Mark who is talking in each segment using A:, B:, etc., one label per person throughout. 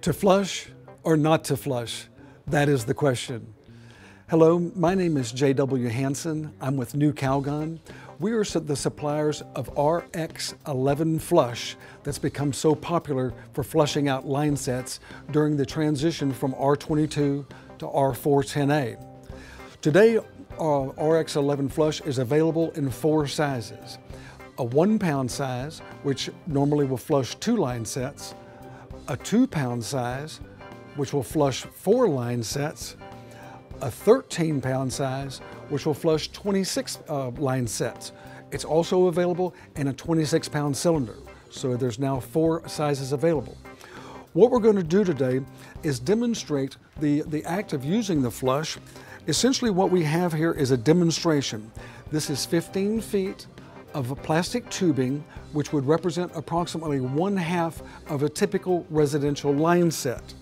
A: To flush or not to flush? That is the question. Hello, my name is J.W. Hansen. I'm with Nu-Calgon. We are the suppliers of RX11 Flush that's become so popular for flushing out line sets during the transition from R22 to R410A. Today, RX11 Flush is available in 4 sizes. A 1-pound size, which normally will flush 2 line sets, a 2-pound size, which will flush 4 line sets, a 13-pound size, which will flush 26 line sets. It's also available in a 26-pound cylinder, so there's now 4 sizes available. What we're going to do today is demonstrate the act of using the flush. Essentially what we have here is a demonstration. This is 15 feet of plastic tubing, which would represent approximately 1/2 of a typical residential line set.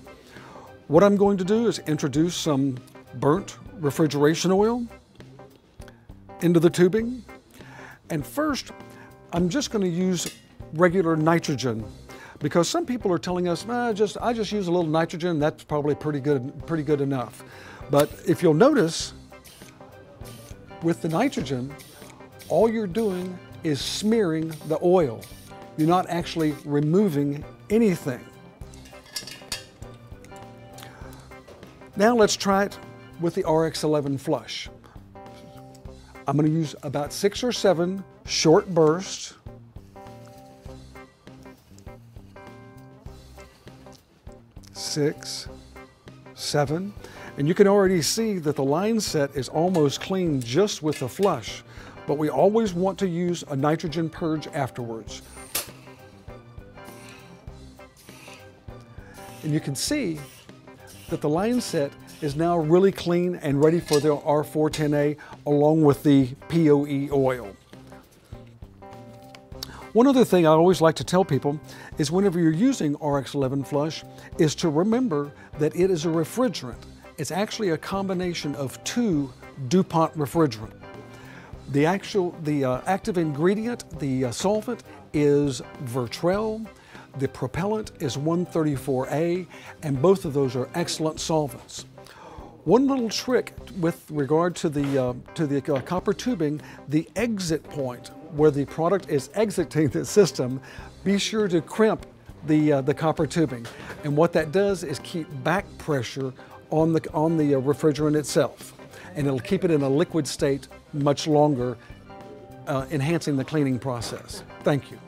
A: What I'm going to do is introduce some burnt refrigeration oil into the tubing. And first, I'm just going to use regular nitrogen, because some people are telling us, I just use a little nitrogen, that's probably pretty good enough. But if you'll notice, with the nitrogen, all you're doing is smearing the oil. You're not actually removing anything. Now let's try it with the RX11 Flush. I'm going to use about 6 or 7 short bursts. Six, 7, and you can already see that the line set is almost clean just with the flush, but we always want to use a nitrogen purge afterwards. And you can see that the line set is now really clean and ready for the R410A along with the POE oil. One other thing I always like to tell people is whenever you're using RX11 Flush is to remember that it is a refrigerant. It's actually a combination of 2 DuPont refrigerant. The active ingredient, the solvent, is Vertrel. The propellant is 134A, and both of those are excellent solvents. One little trick with regard to the copper tubing, the exit point where the product is exiting the system, be sure to crimp the copper tubing. And what that does is keep back pressure on the refrigerant itself, and it'll keep it in a liquid state much longer, enhancing the cleaning process. Thank you.